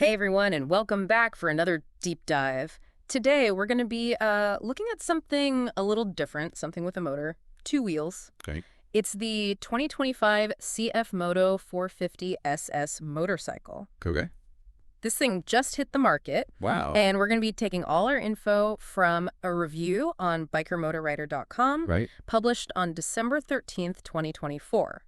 Hey everyone, and welcome back for another deep dive. Today we're going to be looking at something a little different, something with a motor, two wheels. Okay. It's the 2025 CFMoto 450SS motorcycle. Okay. This thing just hit the market, Wow. and we're going to be taking all our info from a review on bikermotorwriter.com, Right. published on December 13th, 2024.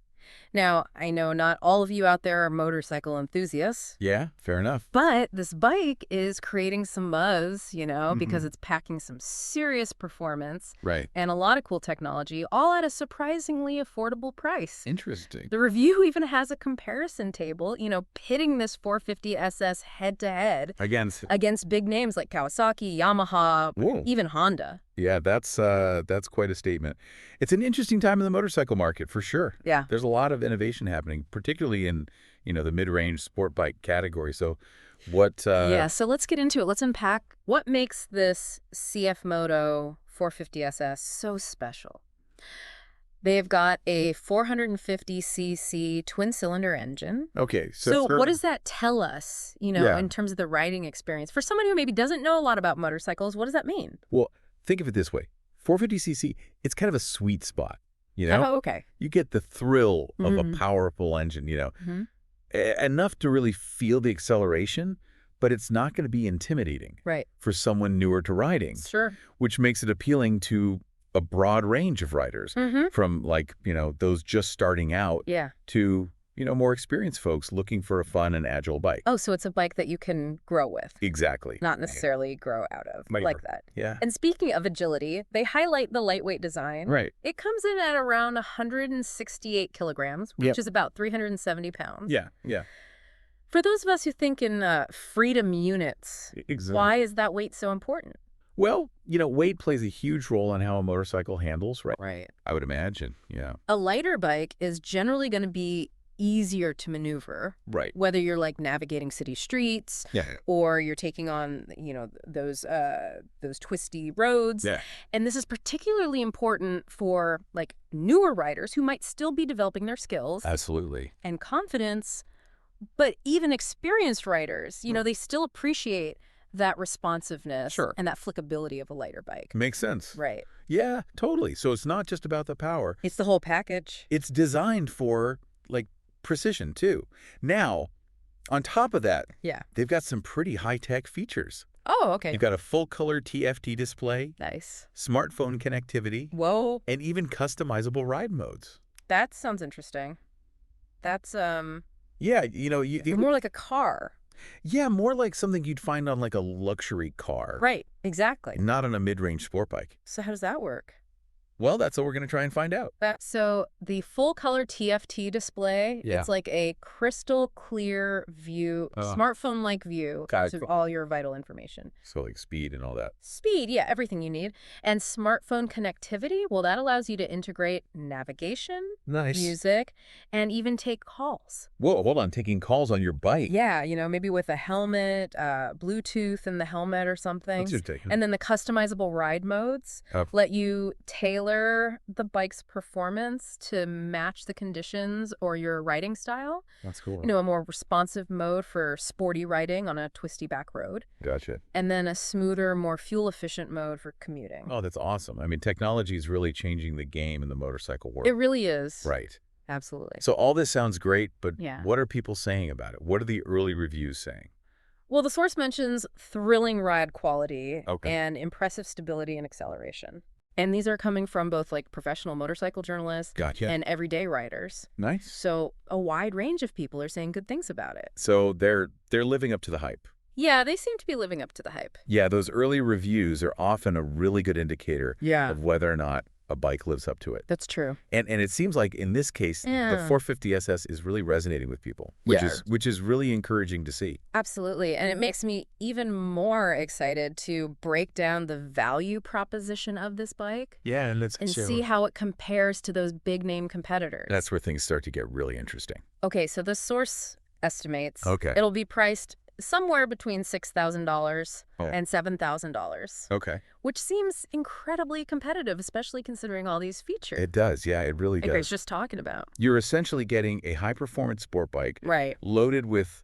Now, I know not all of you out there are motorcycle enthusiasts, Yeah, fair enough. but this bike is creating some buzz, because Mhm. it's packing some serious performance Right. and a lot of cool technology, all at a surprisingly affordable price. Interesting. The review even has a comparison table, pitting this 450SS head-to-head Against. against big names like Kawasaki, Yamaha, Whoa. even Honda. Yeah, that's quite a statement. It's an interesting time in the motorcycle market for sure. Yeah. There's a lot of innovation happening, particularly in, the mid-range sport bike category. So what Yeah, so let's get into it. Let's unpack what makes this CFMoto 450SS so special. They've got a 450cc twin-cylinder engine. Okay, So sir, what does that tell us, Yeah. in terms of the riding experience? For someone who maybe doesn't know a lot about motorcycles, what does that mean? Well, think of it this way. 450cc, it's kind of a sweet spot, you know? Oh, okay. You get the thrill of Mhm. a powerful engine, Mhm. enough to really feel the acceleration, but it's not going to be intimidating Right. for someone newer to riding, Sure. which makes it appealing to a broad range of riders, Mm-hmm. from those just starting out Yeah. to, more experienced folks looking for a fun and agile bike. Oh, so it's a bike that you can grow with, Exactly. not necessarily grow out of, Might like work. that. Yeah. And speaking of agility, they highlight the lightweight design. Right. It comes in at around 168 kilograms, which Yep. is about 370 pounds. Yeah. Yeah. For those of us who think in freedom units, Exactly. why is that weight so important? Well, weight plays a huge role in how a motorcycle handles, right? Right. I would imagine. Yeah. A lighter bike is generally going to be easier to maneuver, Right. whether you're like navigating city streets Yeah. or you're taking on, those twisty roads. Yeah. And this is particularly important for like newer riders who might still be developing their skills Absolutely. and confidence, but even experienced riders, they still appreciate that responsiveness Sure. and that flickability of a lighter bike. Makes sense. Right. Yeah, totally. So it's not just about the power. It's the whole package. It's designed for, precision, too. Now, on top of that, Yeah. they've got some pretty high-tech features. Oh, okay. You've got a full-color TFT display, Nice. smartphone connectivity, Whoa. and even customizable ride modes. That sounds interesting. That's Yeah, more like a car. yeah, more like something you'd find on, a luxury car. Right. Exactly. Not on a mid-range sport bike. So how does that work? Well, that's what we're going to try and find out. So the full color TFT display, Yeah. it's like a crystal clear view, smartphone-like view Gotcha. of all your vital information. So, speed and all that. Speed, yeah, everything you need. And smartphone connectivity, well, that allows you to integrate navigation, Nice. music, and even take calls. Whoa, hold on. Taking calls on your bike. Yeah, maybe with a helmet, Bluetooth in the helmet or something. That's interesting. And then the customizable ride modes let you tailor the bike's performance to match the conditions or your riding style. That's cool. A more responsive mode for sporty riding on a twisty back road. Gotcha. And then a smoother, more fuel-efficient mode for commuting. Oh, that's awesome. I mean, technology is really changing the game in the motorcycle world. It really is. Right. Absolutely. So all this sounds great, but Yeah. what are people saying about it? What are the early reviews saying? Well, the source mentions thrilling ride quality Okay. and impressive stability and acceleration. And these are coming from both professional motorcycle journalists Gotcha. and everyday riders. Nice. So a wide range of people are saying good things about it. So they're living up to the hype. Yeah, they seem to be living up to the hype. Yeah, those early reviews are often a really good indicator Yeah. of whether or not a bike lives up to it. That's true. And it seems like in this case, the Yeah. 450SS is really resonating with people, Yeah. which is really encouraging to see. Absolutely. And it makes me even more excited to break down the value proposition of this bike Yeah, and let's and see how it compares to those big name competitors. That's where things start to get really interesting. Okay, so the source estimates Okay. it'll be priced somewhere between $6,000 Oh. and $7,000, Okay. which seems incredibly competitive, especially considering all these features It does. Yeah, it really like I was does. just talking about. You're essentially getting a high-performance sport bike Right. loaded with,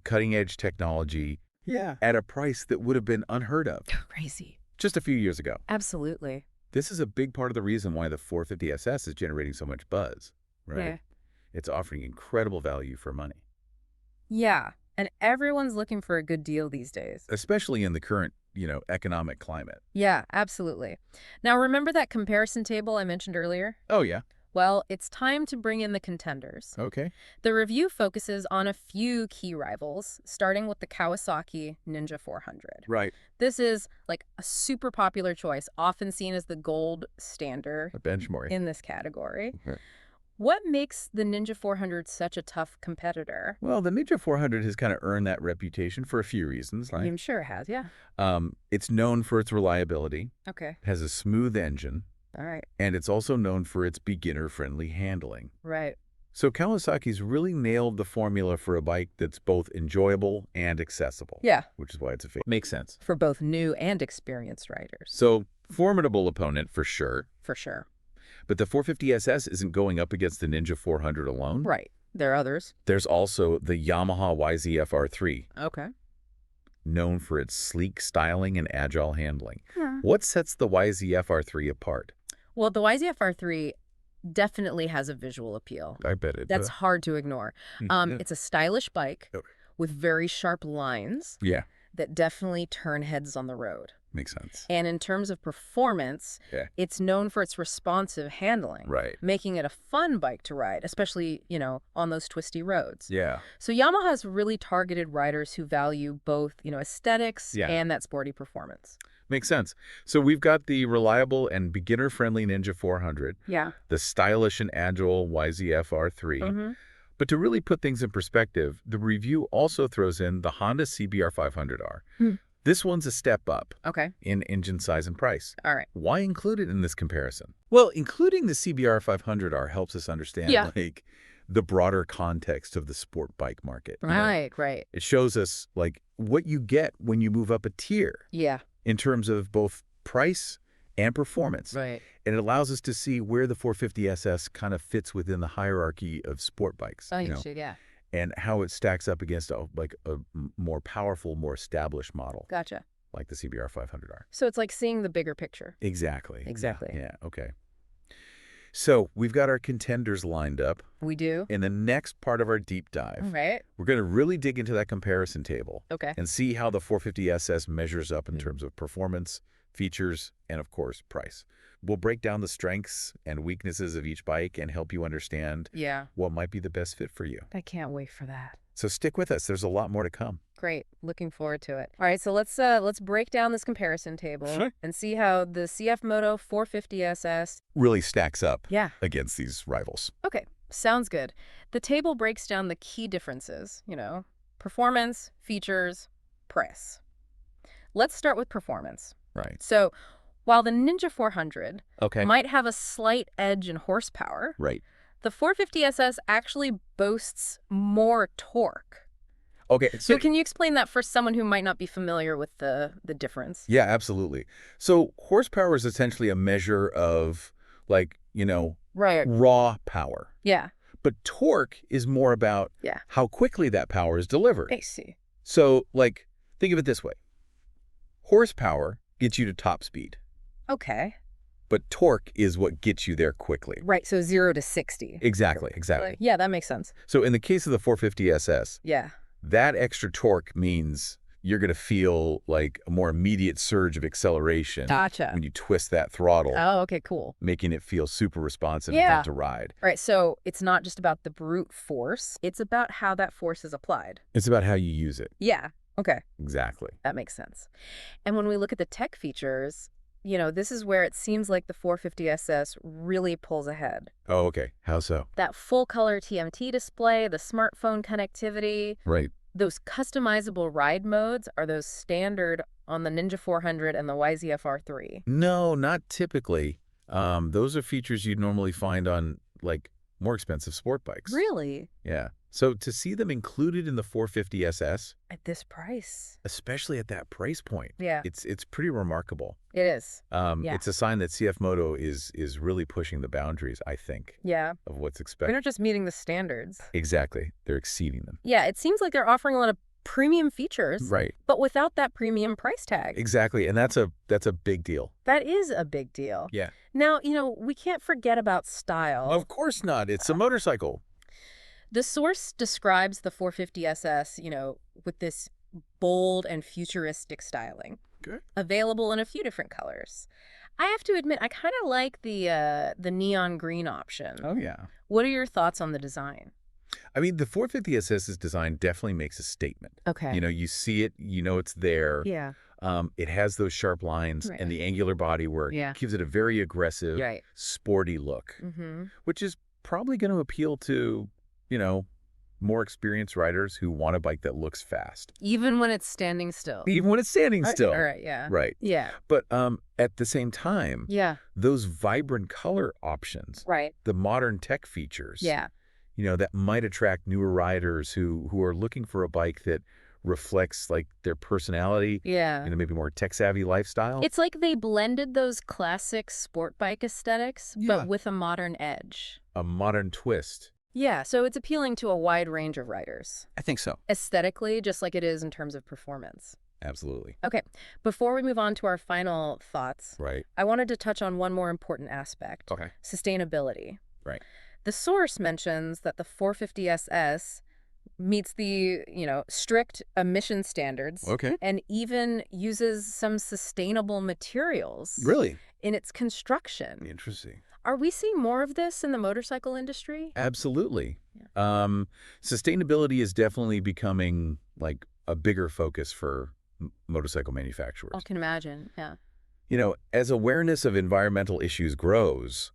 cutting-edge technology Yeah. at a price that would have been unheard of Crazy. just a few years ago. Absolutely. This is a big part of the reason why the 450SS is generating so much buzz, right? Yeah. It's offering incredible value for money, Yeah. And everyone's looking for a good deal these days. especially in the current, economic climate. Yeah, absolutely. Now, remember that comparison table I mentioned earlier? Oh, yeah. Well, it's time to bring in the contenders. Okay. The review focuses on a few key rivals, starting with the Kawasaki Ninja 400. Right. This is like a super popular choice, often seen as the gold standard A benchmark. in this category. Okay. What makes the Ninja 400 such a tough competitor? Well, the Ninja 400 has kind of earned that reputation for a few reasons. Like, I'm sure it has, yeah. it's known for its reliability, Okay. has a smooth engine, All right. and it's also known for its beginner-friendly handling. Right. So Kawasaki's really nailed the formula for a bike that's both enjoyable and accessible. Yeah. Which is why it's a favorite. Makes sense. For both new and experienced riders. So, formidable opponent for sure. For sure. But the 450SS isn't going up against the Ninja 400 alone. Right. There are others. There's also the Yamaha YZF-R3, Okay. known for its sleek styling and agile handling. Yeah. What sets the YZF-R3 apart? Well, the YZF-R3 definitely has a visual appeal. I bet it That's does. hard to ignore. It's a stylish bike Okay. with very sharp lines Yeah, that definitely turn heads on the road. makes sense. And in terms of performance, Yeah. it's known for its responsive handling, Right. making it a fun bike to ride, especially, on those twisty roads. Yeah. So Yamaha has really targeted riders who value both, aesthetics Yeah. and that sporty performance. Makes sense. So we've got the reliable and beginner-friendly Ninja 400, Yeah. the stylish and agile YZF-R3. Mm-hmm. But to really put things in perspective, the review also throws in the Honda CBR 500R. This one's a step up Okay. in engine size and price. All right. Why include it in this comparison? Well, including the CBR 500R helps us understand the broader context of the sport bike market. Right. It shows us what you get when you move up a tier Yeah. in terms of both price and performance. Right. And it allows us to see where the 450SS kind of fits within the hierarchy of sport bikes. Oh, you should, yeah. And how it stacks up against a more powerful, more established model Gotcha. like the CBR 500R. So it's like seeing the bigger picture. Exactly. Exactly. Yeah, okay. So we've got our contenders lined up. We do. In the next part of our deep dive, All right. we're going to really dig into that comparison table Okay. and see how the 450SS measures up in terms of performance, features, and of course, price. We'll break down the strengths and weaknesses of each bike and help you understand what might be the best fit for you. I can't wait for that. So stick with us. There's a lot more to come. Great. Looking forward to it. All right, so let's break down this comparison table and see how the CFMoto 450SS Really stacks up Yeah. against these rivals. Okay, sounds good. The table breaks down the key differences, performance, features, price. Let's start with performance. Right. So, while the Ninja 400 Okay. might have a slight edge in horsepower, Right. the 450SS actually boasts more torque. Okay. So can you explain that for someone who might not be familiar with the difference? Yeah, absolutely. So horsepower is essentially a measure of Right. raw power. Yeah. But torque is more about how quickly that power is delivered. I see. So think of it this way. Horsepower gets you to top speed, Okay. but torque is what gets you there quickly. Right. So 0 to 60. Exactly. Yeah, that makes sense. So in the case of the 450SS, Yeah. that extra torque means you're going to feel like a more immediate surge of acceleration Gotcha. when you twist that throttle, Oh, okay, cool. making it feel super responsive Yeah. and fun to ride. All right. So it's not just about the brute force. It's about how that force is applied. It's about how you use it. Yeah. Okay. Exactly. That makes sense. And when we look at the tech features, this is where it seems like the 450SS really pulls ahead. Oh, okay. How so? That full-color TMT display, the smartphone connectivity, Right. those customizable ride modes, are those standard on the Ninja 400 and the YZF-R3? No, not typically. Those are features you'd normally find on more expensive sport bikes. Really? Yeah. So to see them included in the 450SS, at this price, especially at that price point, yeah, it's pretty remarkable. it is. Yeah. It's a sign that CFMoto is really pushing the boundaries, I think, Yeah. of what's They're expected. not just meeting the standards. Exactly. They're exceeding them. Yeah, it seems like they're offering a lot of premium features, Right. but without that premium price tag. Exactly. And that's a big deal. That is a big deal. Yeah. Now, we can't forget about style. Of course not. It's a motorcycle. The source describes the 450SS, with this bold and futuristic styling. Good. Available in a few different colors. I have to admit, I kind of like the neon green option. Oh, yeah. What are your thoughts on the design? I mean, the 450SS's design definitely makes a statement. Okay. You see it, it's there. Yeah. It has those sharp lines Right. and the angular bodywork. Yeah. Gives it a very aggressive, Right. sporty look, which is probably going to appeal to, more experienced riders who want a bike that looks fast. Even when it's standing still. Even when it's standing still. All right, yeah. Right. Yeah. But at the same time, Yeah. those vibrant color options, Right. the modern tech features, Yeah. that might attract newer riders who are looking for a bike that reflects like their personality, Yeah. maybe more tech-savvy lifestyle. It's like they blended those classic sport bike aesthetics, Yeah. but with a modern edge. A modern twist. Yeah, so it's appealing to a wide range of riders. I think so. Aesthetically, just like it is in terms of performance. Absolutely. Okay, before we move on to our final thoughts, Right. I wanted to touch on one more important aspect. Okay. Sustainability. Right. The source mentions that the 450SS meets the, strict emission standards. Okay. And even uses some sustainable materials. Really? In its construction. Interesting. Are we seeing more of this in the motorcycle industry? Absolutely. Yeah. Sustainability is definitely becoming like a bigger focus for motorcycle manufacturers. I can imagine, yeah. As awareness of environmental issues grows,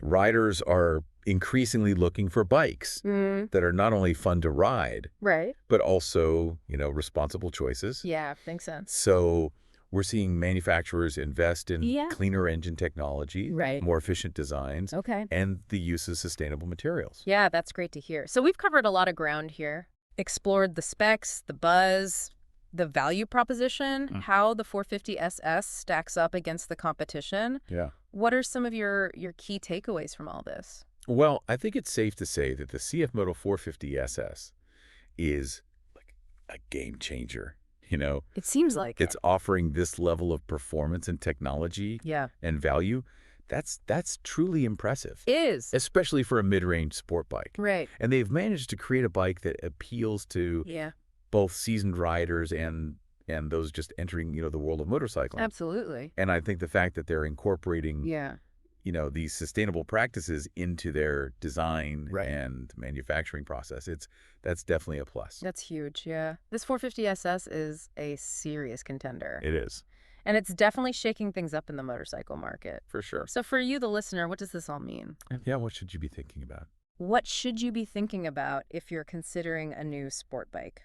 riders are increasingly looking for bikes that are not only fun to ride, Right. but also, responsible choices. Yeah, makes sense. So we're seeing manufacturers invest in Yeah. cleaner engine technology, Right. more efficient designs, Okay. and the use of sustainable materials. Yeah, that's great to hear. So we've covered a lot of ground here. Explored the specs, the buzz, the value proposition, how the 450SS stacks up against the competition. Yeah. What are some of your key takeaways from all this? Well, I think it's safe to say that the CFMoto 450SS is like a game changer. It seems like It's offering this level of performance and technology Yeah. and value. That's truly impressive, Is. especially for a mid-range sport bike. Right. And they've managed to create a bike that appeals to Yeah. both seasoned riders and those just entering, the world of motorcycling. Absolutely. And I think the fact that they're incorporating, Yeah. these sustainable practices into their design Right. and manufacturing process, that's definitely a plus. That's huge, yeah. This 450SS is a serious contender. It is, And it's definitely shaking things up in the motorcycle market. for sure. So for you, the listener, what does this all mean? Yeah, what should you be thinking about? What should you be thinking about if you're considering a new sport bike?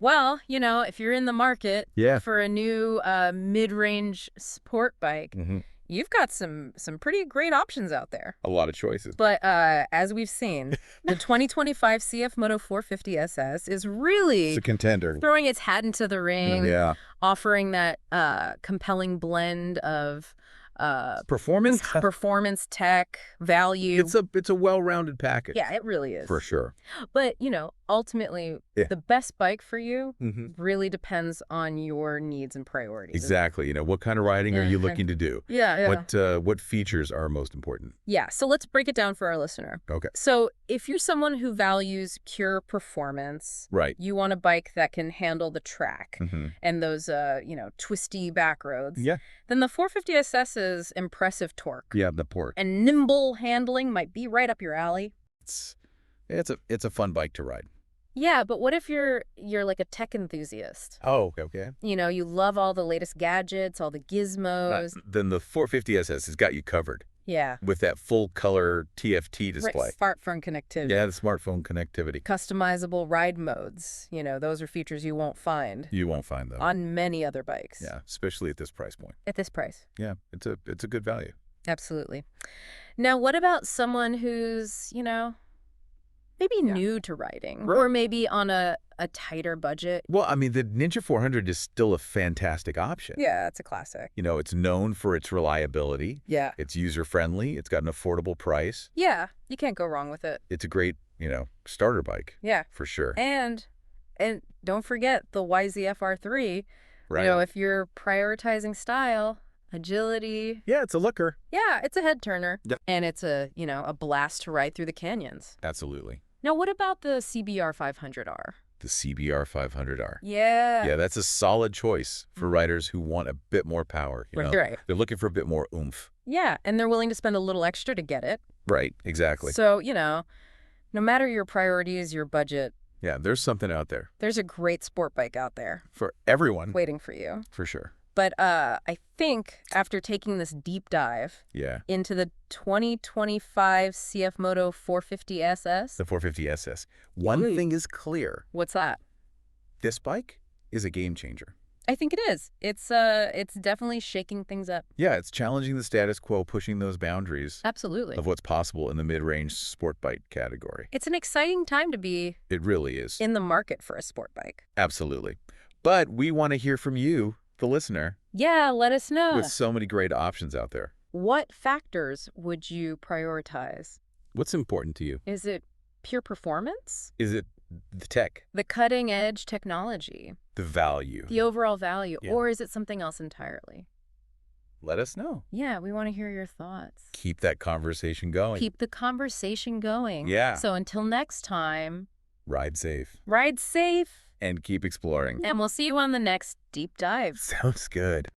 Well, if you're in the market Yeah. for a new mid-range sport bike, you've got some pretty great options out there. A lot of choices. But as we've seen, the 2025 CFMoto 450SS is really It's a contender. throwing its hat into the ring, Yeah. offering that compelling blend of Performance? performance, tech, value. It's a well-rounded package. Yeah, it really is. For sure. But, ultimately, Yeah. the best bike for you Mm-hmm. really depends on your needs and priorities. Exactly. What kind of riding are you looking to do? Yeah. What features are most important? Yeah, so let's break it down for our listener. Okay. So if you're someone who values pure performance, Right. you want a bike that can handle the track Mm-hmm. and those, twisty back roads, Yeah. then the 450SS's impressive torque Yeah, the port. and nimble handling might be right up your alley. It's a fun bike to ride. Yeah, but what if you're like a tech enthusiast? Oh, okay. You love all the latest gadgets, all the gizmos. Then the 450SS has got you covered Yeah. with that full color TFT display. Right, smartphone connectivity. Yeah, the smartphone connectivity. Customizable ride modes. Those are features you won't find You won't find them. on many other bikes. Yeah, especially at this price point. At this price. Yeah, it's a good value. Absolutely. Now, what about someone who's, maybe new to riding, or maybe on a tighter budget. Well, I mean, the Ninja 400 is still a fantastic option. Yeah, it's a classic. You know, it's known for its reliability. Yeah. It's user-friendly. It's got an affordable price. Yeah, you can't go wrong with it. It's a great, starter bike. Yeah. For sure. And don't forget the YZF-R3. Right. If you're prioritizing style, agility. Yeah, it's a looker. Yeah, it's a head turner. Yep. And it's a blast to ride through the canyons. Absolutely. Now, what about the CBR 500R? The CBR 500R. Yeah. Yeah, that's a solid choice for riders who want a bit more power. Right. They're looking for a bit more oomph. Yeah, and they're willing to spend a little extra to get it. Right, exactly. So, no matter your priorities, your budget. Yeah, there's something out there. There's a great sport bike out there. For everyone. Waiting for you. For sure. But I think after taking this deep dive into the 2025 CFMoto 450SS. The 450SS. One thing is clear. What's that? This bike is a game changer. I think it is. It's definitely shaking things up. Yeah, it's challenging the status quo, pushing those boundaries. Absolutely. Of what's possible in the mid-range sport bike category. It's an exciting time to be. It really is. In the market for a sport bike. Absolutely. But we want to hear from you, the listener. Yeah, let us know. With so many great options out there. What factors would you prioritize? What's important to you? Is it pure performance? Is it the tech? The cutting edge technology? The value? The overall value? Yeah. Or is it something else entirely? Let us know. Yeah, we want to hear your thoughts. Keep that conversation going. Keep the conversation going. Yeah. So until next time. Ride safe. Ride safe. And keep exploring. And we'll see you on the next deep dive. Sounds good.